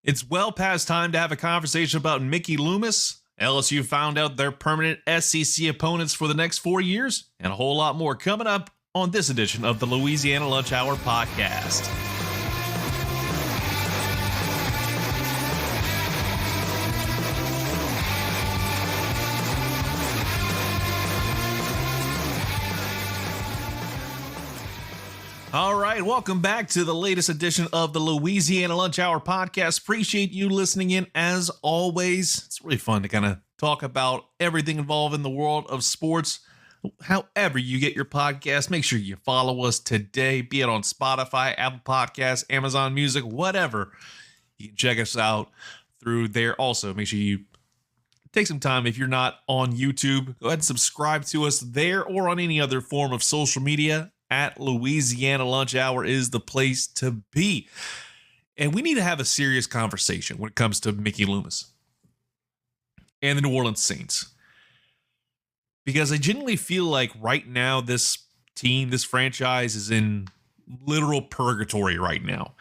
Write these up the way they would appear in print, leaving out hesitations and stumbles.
It's well past time to have a conversation about Mickey Loomis. LSU found out their permanent SEC opponents for the next 4 years, and a whole lot more coming up on this edition of the Louisiana Lunch Hour podcast. All right, welcome back to the latest edition of the Louisiana Lunch Hour podcast. Appreciate you listening in as always. It's really fun to kind of talk about everything involved in the world of sports. However you get your podcast, make sure you follow us today, be it on Spotify, Apple Podcasts, Amazon Music, whatever. You can check us out through there. Also, make sure you take some time, if you're not on YouTube, go ahead and subscribe to us there or on any other form of social media. At Louisiana Lunch Hour is the place to be. And we need to have a serious conversation when it comes to Mickey Loomis and the New Orleans Saints. Because I genuinely feel like right now this team, this franchise is in literal purgatory right now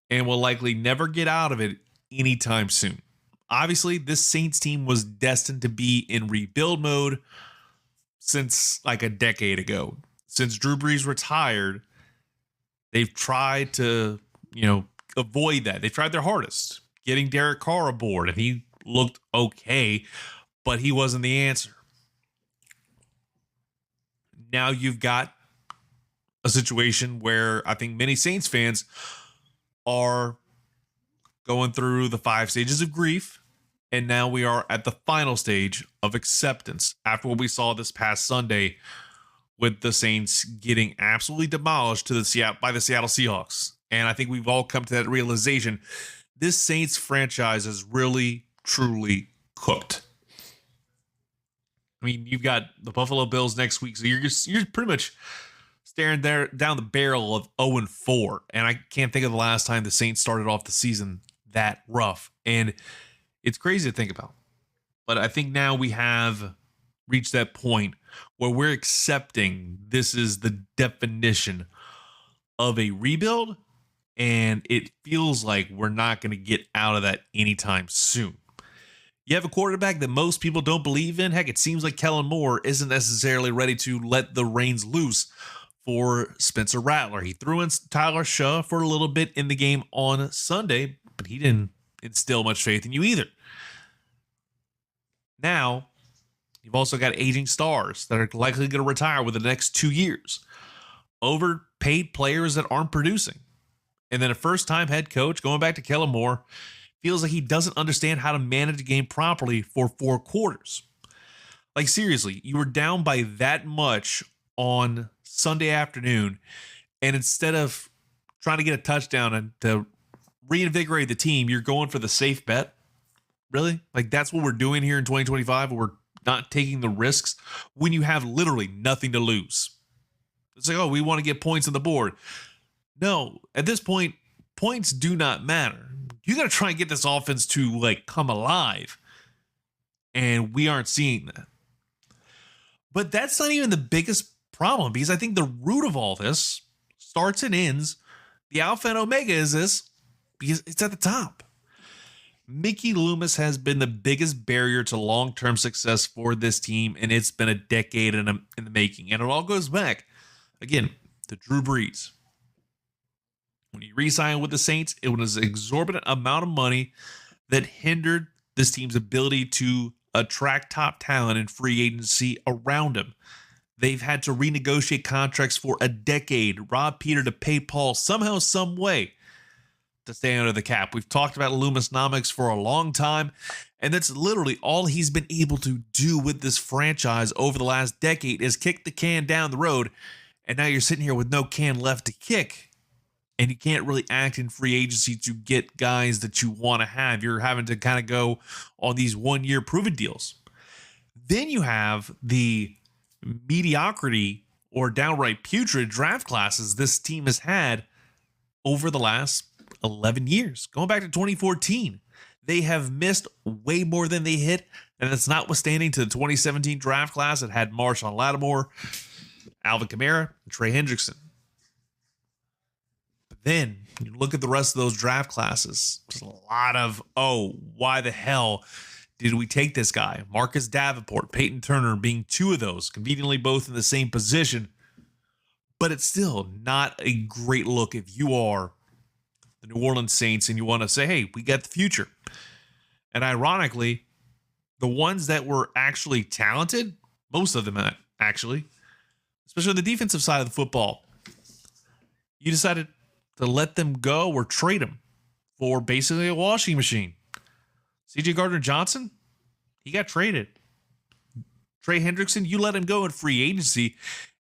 and will likely never get out of it anytime soon. Obviously, this Saints team was destined to be in rebuild mode since like a decade ago. Since Drew Brees retired, they've tried to, avoid that. They tried their hardest getting Derek Carr aboard, and he looked okay, but he wasn't the answer. Now you've got a situation where I think many Saints fans are going through the 5 stages of grief, and now we are at the final stage of acceptance after what we saw this past Sunday with the Saints getting absolutely demolished by the Seattle Seahawks. And I think we've all come to that realization. This Saints franchise is really, truly cooked. I mean, you've got the Buffalo Bills next week, so you're pretty much staring there down the barrel of 0-4. And I can't think of the last time the Saints started off the season that rough. And it's crazy to think about. But I think now we have reached that point where we're accepting this is the definition of a rebuild, and it feels like we're not going to get out of that anytime soon. You have a quarterback that most people don't believe in. Heck, it seems like Kellen Moore isn't necessarily ready to let the reins loose for Spencer Rattler. He threw in Tyler Shaw for a little bit in the game on Sunday, but he didn't instill much faith in you either. Now, you've also got aging stars that are likely going to retire within the next 2 years. Overpaid players that aren't producing. And then a first-time head coach, going back to Kellen Moore, feels like he doesn't understand how to manage a game properly for 4 quarters. Like, seriously, you were down by that much on Sunday afternoon, and instead of trying to get a touchdown and to reinvigorate the team, you're going for the safe bet? Really? Like, that's what we're doing here in 2025? We're not taking the risks when you have literally nothing to lose. It's like, oh, we want to get points on the board. No, at this point, points do not matter. You got to try and get this offense to come alive. And we aren't seeing that. But that's not even the biggest problem, because I think the root of all this starts and ends. The alpha and omega is this, because it's at the top. Mickey Loomis has been the biggest barrier to long-term success for this team, and it's been a decade in the making. And it all goes back, again, to Drew Brees. When he re-signed with the Saints, it was an exorbitant amount of money that hindered this team's ability to attract top talent and free agency around him. They've had to renegotiate contracts for a decade, rob Peter to pay Paul somehow, some way, to stay under the cap. We've talked about Loomisnomics for a long time, and that's literally all he's been able to do with this franchise over the last decade is kick the can down the road, and now you're sitting here with no can left to kick, and you can't really act in free agency to get guys that you want to have. You're having to kind of go on these one-year prove-it deals. Then you have the mediocrity or downright putrid draft classes this team has had over the last 11 years, going back to 2014. They have missed way more than they hit, and it's notwithstanding to the 2017 draft class that had Marshawn Lattimore, Alvin Kamara, and Trey Hendrickson. Then you look at the rest of those draft classes. There's a lot of, why the hell did we take this guy? Marcus Davenport, Peyton Turner being two of those, conveniently both in the same position. But it's still not a great look if you are the New Orleans Saints and you want to say, hey, we got the future. And ironically, the ones that were actually talented, most of them actually, especially on the defensive side of the football, you decided to let them go or trade them for basically a washing machine. C.J. Gardner-Johnson, he got traded. Trey Hendrickson, you let him go in free agency,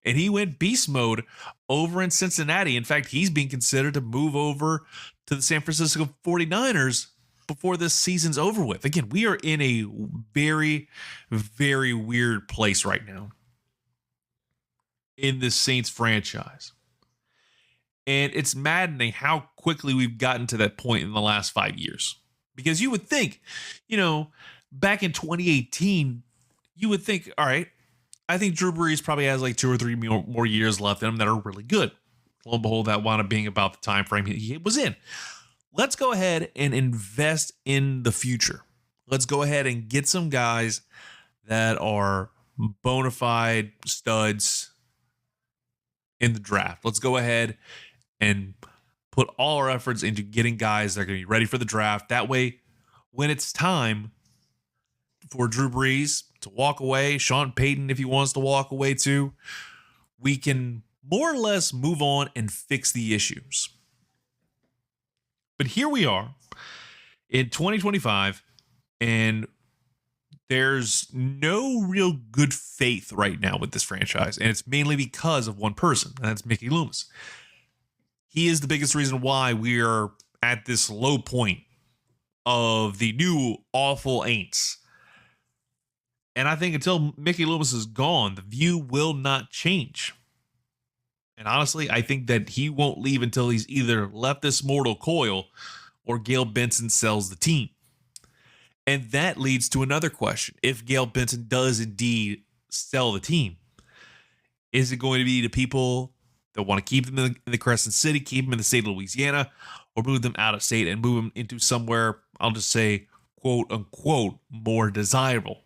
and he went beast mode over in Cincinnati. In fact, he's being considered to move over to the San Francisco 49ers before this season's over with. Again, we are in a very, very weird place right now in this Saints franchise. And it's maddening how quickly we've gotten to that point in the last 5 years. Because you would think, back in 2018, you would think, all right, I think Drew Brees probably has like 2 or 3 more years left in him that are really good. Lo and behold, that wound up being about the time frame he was in. Let's go ahead and invest in the future. Let's go ahead and get some guys that are bona fide studs in the draft. Let's go ahead and put all our efforts into getting guys that are going to be ready for the draft. That way, when it's time for Drew Brees to walk away, Sean Payton, if he wants to walk away too, we can more or less move on and fix the issues. But here we are in 2025, and there's no real good faith right now with this franchise, and it's mainly because of one person, and that's Mickey Loomis. He is the biggest reason why we are at this low point of the new awful Aints. And I think until Mickey Loomis is gone, the view will not change. And honestly, I think that he won't leave until he's either left this mortal coil or Gail Benson sells the team. And that leads to another question. If Gail Benson does indeed sell the team, is it going to be to people that want to keep them in the Crescent City, keep them in the state of Louisiana, or move them out of state and move them into somewhere, I'll just say, quote unquote, more desirable?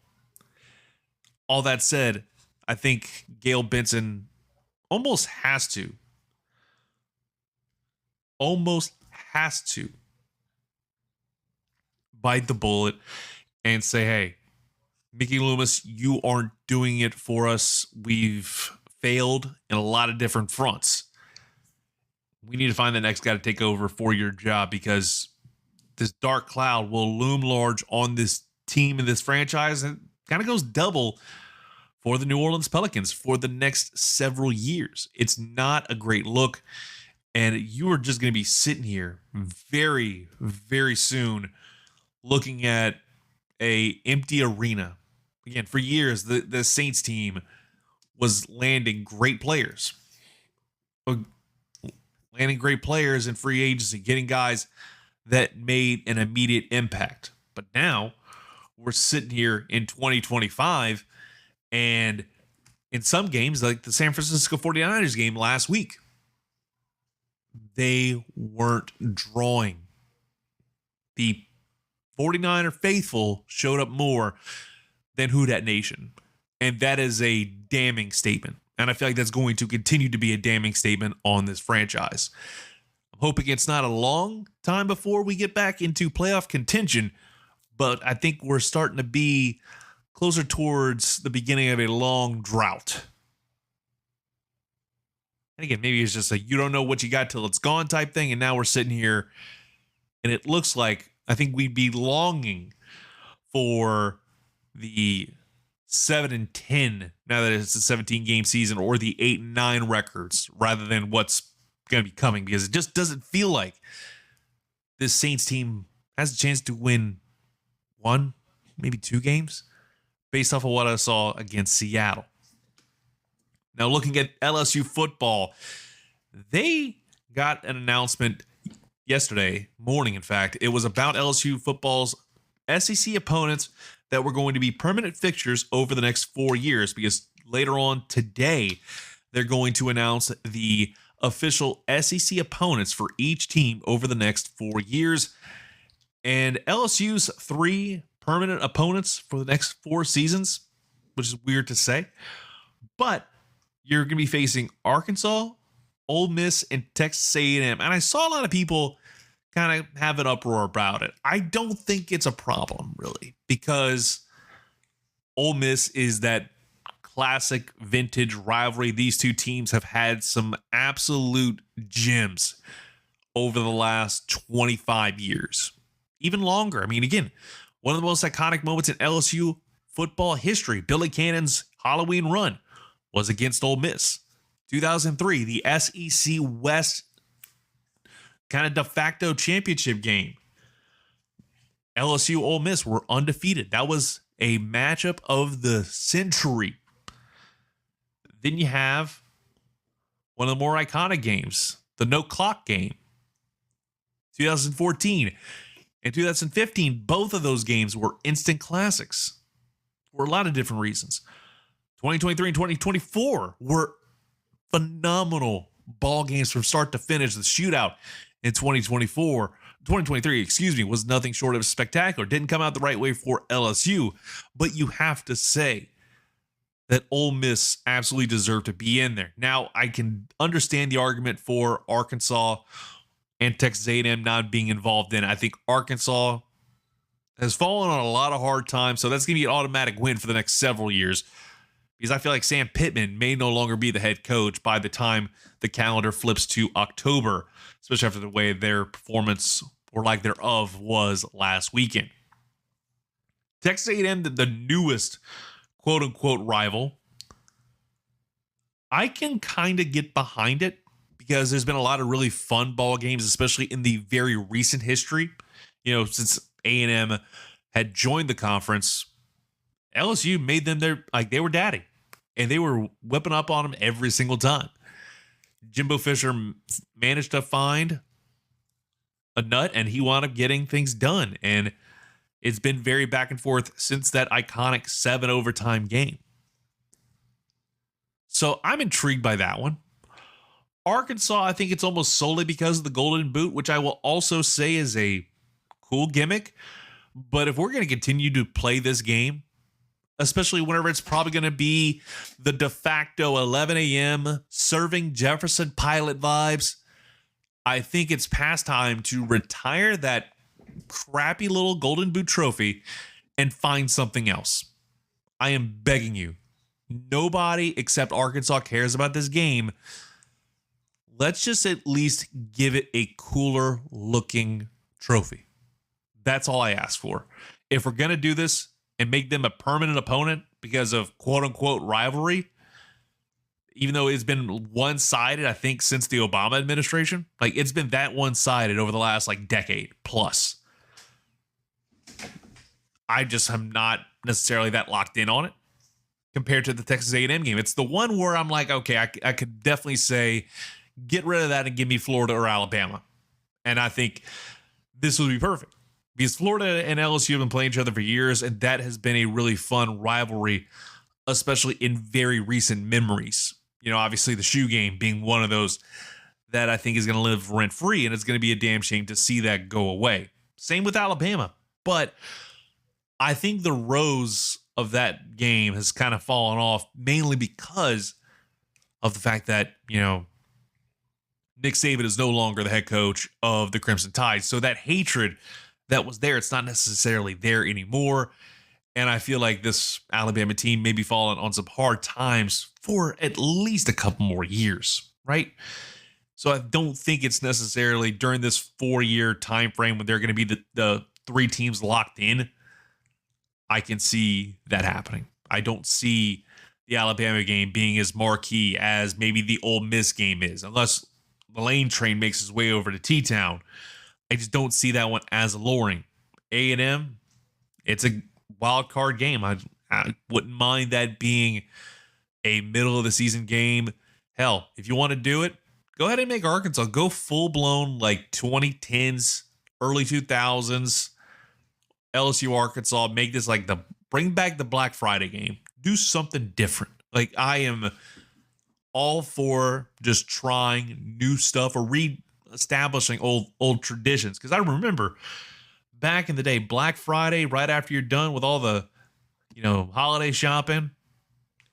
All that said, I think Gail Benson almost has to bite the bullet and say, hey, Mickey Loomis, you aren't doing it for us. We've failed in a lot of different fronts. We need to find the next guy to take over for your job, because this dark cloud will loom large on this team and this franchise, and kind of goes double for the New Orleans Pelicans for the next several years. It's not a great look, and you are just going to be sitting here very, very soon looking at a empty arena. Again, for years, the Saints team was landing great players. Landing great players in free agency, getting guys that made an immediate impact. But now we're sitting here in 2025, and in some games, like the San Francisco 49ers game last week, they weren't drawing. The 49er faithful showed up more than Who Dat Nation. And that is a damning statement. And I feel like that's going to continue to be a damning statement on this franchise. I'm hoping it's not a long time before we get back into playoff contention, but I think we're starting to be closer towards the beginning of a long drought. And again, maybe it's just a you don't know what you got till it's gone type thing. And now we're sitting here and it looks like I think we'd be longing for the 7-10 now that it's a 17 game season, or the 8-9 records rather than what's going to be coming, because it just doesn't feel like this Saints team has a chance to win 1, maybe 2 games based off of what I saw against Seattle. Now, looking at LSU football, they got an announcement yesterday morning. In fact, it was about LSU football's SEC opponents that were going to be permanent fixtures over the next 4 years, because later on today, they're going to announce the official SEC opponents for each team over the next 4 years. And LSU's 3 permanent opponents for the next 4 seasons, which is weird to say. But you're going to be facing Arkansas, Ole Miss, and Texas A&M. And I saw a lot of people kind of have an uproar about it. I don't think it's a problem, really, because Ole Miss is that classic vintage rivalry. These two teams have had some absolute gems over the last 25 years, even longer. I mean, again, one of the most iconic moments in LSU football history, Billy Cannon's Halloween run, was against Ole Miss. 2003, the SEC West kind of de facto championship game. LSU, Ole Miss were undefeated. That was a matchup of the century. Then you have one of the more iconic games, the no clock game. 2014 and 2015, both of those games were instant classics for a lot of different reasons. 2023 and 2024 were phenomenal ball games from start to finish. The shootout in 2023, was nothing short of spectacular. Didn't come out the right way for LSU, but you have to say that Ole Miss absolutely deserved to be in there. Now, I can understand the argument for Arkansas and Texas A&M not being involved in it. I think Arkansas has fallen on a lot of hard times, so that's going to be an automatic win for the next several years, because I feel like Sam Pittman may no longer be the head coach by the time the calendar flips to October, especially after the way their performance or lack thereof was last weekend. Texas A&M, the newest quote-unquote rival, I can kind of get behind it because there's been a lot of really fun ball games, especially in the very recent history. You know, since A&M had joined the conference, LSU made them they were daddy, and they were whipping up on them every single time. Jimbo Fisher managed to find a nut, and he wound up getting things done. And it's been very back and forth since that iconic 7 overtime game. So I'm intrigued by that one. Arkansas, I think it's almost solely because of the Golden Boot, which I will also say is a cool gimmick. But if we're going to continue to play this game, especially whenever it's probably going to be the de facto 11 a.m. serving Jefferson Pilot vibes, I think it's past time to retire that crappy little Golden Boot trophy and find something else. I am begging you. Nobody except Arkansas cares about this game. Let's just at least give it a cooler looking trophy. That's all I ask for. If we're going to do this and make them a permanent opponent because of quote unquote rivalry, even though it's been one-sided, I think, since the Obama administration, like it's been that one-sided over the last decade plus. I just am not necessarily that locked in on it compared to the Texas A&M game. It's the one where I'm like, okay, I could definitely say, get rid of that and give me Florida or Alabama. And I think this would be perfect because Florida and LSU have been playing each other for years, and that has been a really fun rivalry, especially in very recent memories. You know, obviously the shoe game being one of those that I think is going to live rent-free, and it's going to be a damn shame to see that go away. Same with Alabama. But I think the rose of that game has kind of fallen off mainly because of the fact that, you know, Nick Saban is no longer the head coach of the Crimson Tide. So that hatred that was there, it's not necessarily there anymore. And I feel like this Alabama team may be falling on some hard times for at least a couple more years, right? So I don't think it's necessarily during this 4-year time frame when they're going to be the 3 teams locked in. I can see that happening. I don't see the Alabama game being as marquee as maybe the Ole Miss game is, unless the Lane Train makes his way over to T-Town. I just don't see that one as alluring. A&M, it's a wild card game. I wouldn't mind that being a middle of the season game. Hell, if you want to do it, go ahead and make Arkansas go full blown 2010s, early 2000s. LSU Arkansas, make this bring back the Black Friday game. Do something different. I am all for just trying new stuff or re-establishing old traditions. Because I remember back in the day, Black Friday, right after you're done with all the holiday shopping,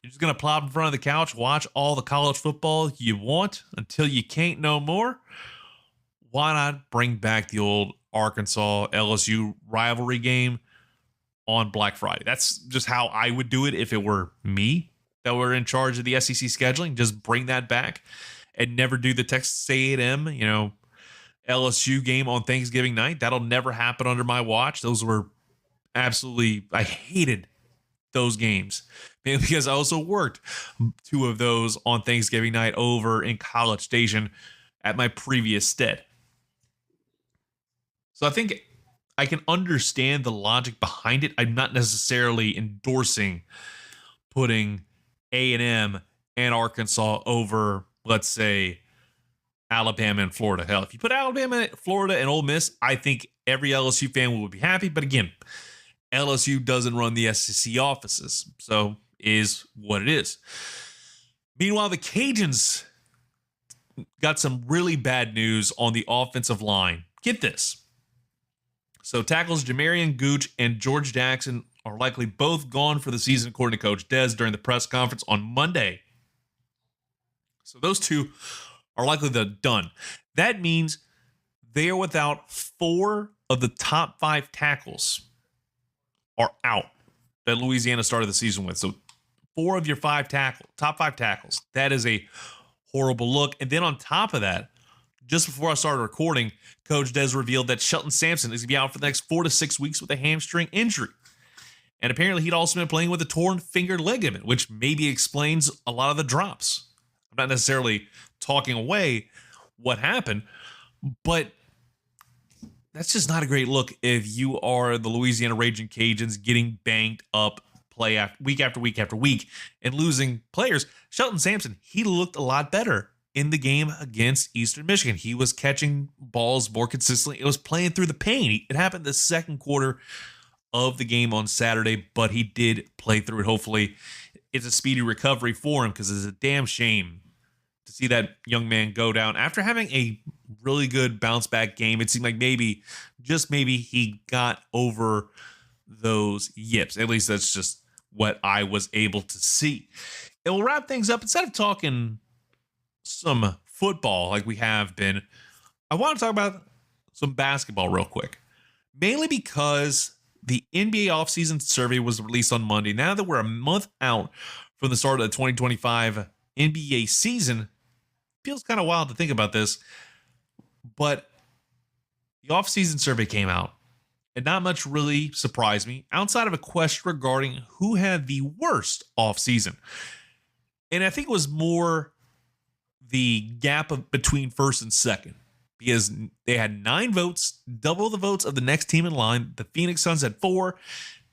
you're just gonna plop in front of the couch, watch all the college football you want until you can't no more. Why not bring back the old Arkansas LSU rivalry game on Black Friday? That's just how I would do it if it were me that were in charge of the SEC scheduling. Just bring that back and never do the Texas A&M, LSU game on Thanksgiving night. That'll never happen under my watch. Those were absolutely, I hated those games, mainly because I also worked 2 of those on Thanksgiving night over in College Station at my previous stead. So I think I can understand the logic behind it. I'm not necessarily endorsing putting A&M and Arkansas over, let's say, Alabama and Florida. Hell, if you put Alabama, Florida, and Ole Miss, I think every LSU fan would be happy. But again, LSU doesn't run the SEC offices, so is what it is. Meanwhile, the Cajuns got some really bad news on the offensive line. Get this. So tackles Jamarian Gooch and George Jackson are likely both gone for the season, according to Coach Des during the press conference on Monday. So those 2 are likely done. That means they are without 4 of the top 5 tackles are out that Louisiana started the season with. So 4 of your top 5 tackles. That is a horrible look. And then on top of that, just before I started recording, Coach Des revealed that Shelton Sampson is going to be out for the next 4 to 6 weeks with a hamstring injury. And apparently he'd also been playing with a torn finger ligament, which maybe explains a lot of the drops. I'm not necessarily talking away what happened, but that's just not a great look if you are the Louisiana Raging Cajuns getting banged up week after week after week and losing players. Shelton Sampson, he looked a lot better in the game against Eastern Michigan. He was catching balls more consistently. It was playing through the pain. It happened the second quarter of the game on Saturday, but he did play through it. Hopefully it's a speedy recovery for him, because it's a damn shame to see that young man go down after having a really good bounce back game. It seemed like maybe he got over those yips. At least that's just what I was able to see. And we'll wrap things up. Instead of talking some football like we have been, I want to talk about some basketball real quick, mainly because the NBA offseason survey was released on Monday. Now that we're a month out from the start of the 2025 NBA season, feels kind of wild to think about this, but the offseason survey came out, and not much really surprised me outside of a question regarding who had the worst offseason. And I think it was more the gap between first and second, because they had 9 votes, double the votes of the next team in line. The Phoenix Suns had 4,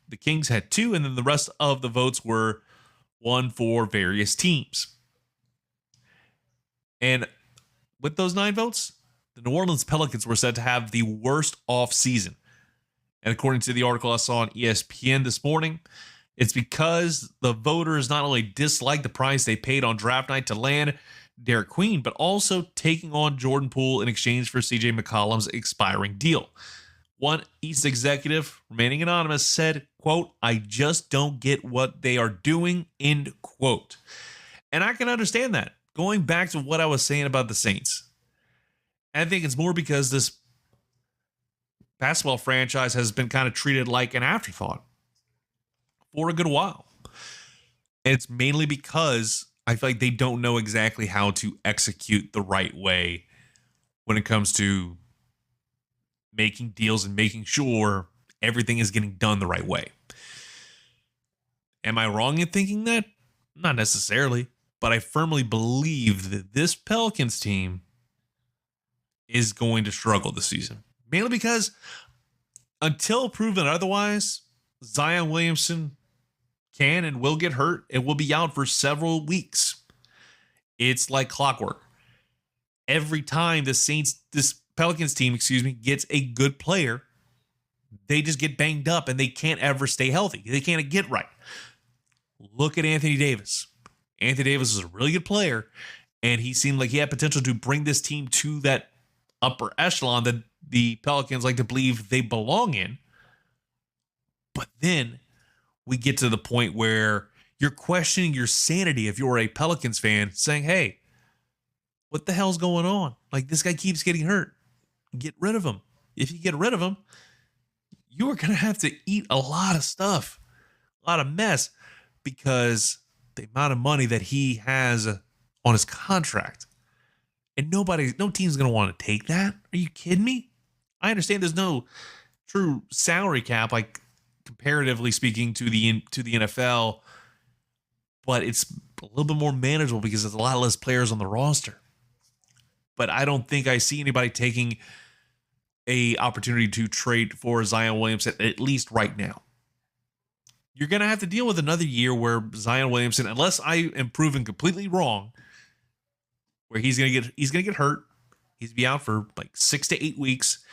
the Kings had 2, and then the rest of the votes were 1 for various teams. And with those 9 votes, the New Orleans Pelicans were said to have the worst offseason. And according to the article I saw on ESPN this morning, it's because the voters not only disliked the price they paid on draft night to land Derek Queen, but also taking on Jordan Poole in exchange for CJ McCollum's expiring deal. One East executive, remaining anonymous, said, quote, "I just don't get what they are doing," end quote. And I can understand that. Going back to what I was saying about the Saints, I think it's more because this basketball franchise has been kind of treated like an afterthought for a good while. And it's mainly because I feel like they don't know exactly how to execute the right way when it comes to making deals and making sure everything is getting done the right way. Am I wrong in thinking that? Not necessarily, but I firmly believe that this Pelicans team is going to struggle this season. Mainly because until proven otherwise, Zion Williamson can and will get hurt and will be out for several weeks. It's like clockwork. Every time this Pelicans team, gets a good player, they just get banged up and they can't ever stay healthy. They can't get right. Look at Anthony Davis. Anthony Davis is a really good player, and he seemed like he had potential to bring this team to that upper echelon that the Pelicans like to believe they belong in. But then we get to the point where you're questioning your sanity if you're a Pelicans fan, saying, hey, what the hell's going on? Like, this guy keeps getting hurt. Get rid of him. If you get rid of him, you are going to have to eat a lot of stuff, a lot of mess, because the amount of money that he has on his contract. And no team's going to want to take that. Are you kidding me? I understand there's no true salary cap, like comparatively speaking to the NFL, but it's a little bit more manageable because there's a lot less players on the roster. But I don't think I see anybody taking a opportunity to trade for Zion Williamson, at least right now. You're going to have to deal with another year where Zion Williamson, unless I am proven completely wrong, where he's going to get hurt. He's going to be out for like 6 to 8 weeks.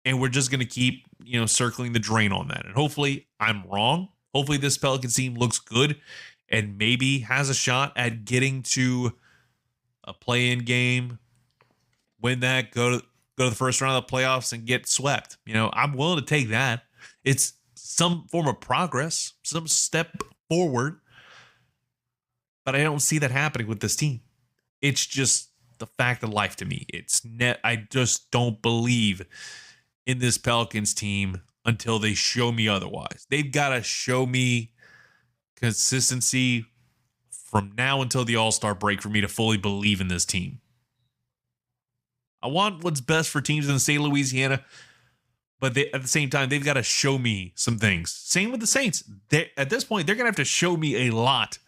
And we're just going to keep, circling the drain on that. And hopefully I'm wrong. Hopefully this Pelicans team looks good and maybe has a shot at getting to a play-in game, win that, go to the first round of the playoffs and get swept. I'm willing to take that. It's some form of progress, some step forward. But I don't see that happening with this team. It's just the fact of life to me. I just don't believe in this Pelicans team until they show me otherwise. They've got to show me consistency from now until the All-Star break for me to fully believe in this team. I want what's best for teams in the state of Louisiana, but at the same time, they've got to show me some things. Same with the Saints. At this point, they're going to have to show me a lot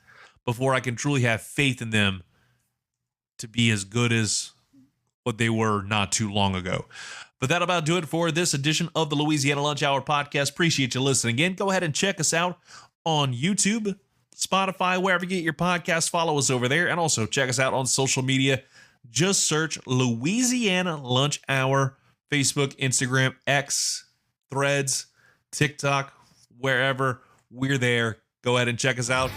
before I can truly have faith in them to be as good as what they were not too long ago. But that'll about do it for this edition of the Louisiana Lunch Hour podcast. Appreciate you listening again. Go ahead and check us out on YouTube, Spotify, wherever you get your podcast. Follow us over there. And also check us out on social media. Just search Louisiana Lunch Hour, Facebook, Instagram, X, Threads, TikTok, wherever. We're there. Go ahead and check us out.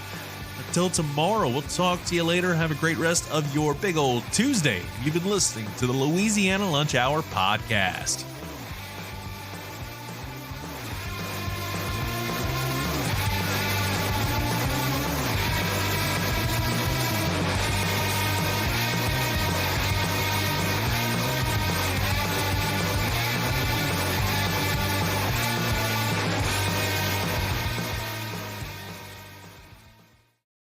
Until tomorrow, we'll talk to you later. Have a great rest of your big old Tuesday. You've been listening to the Louisiana Lunch Hour podcast.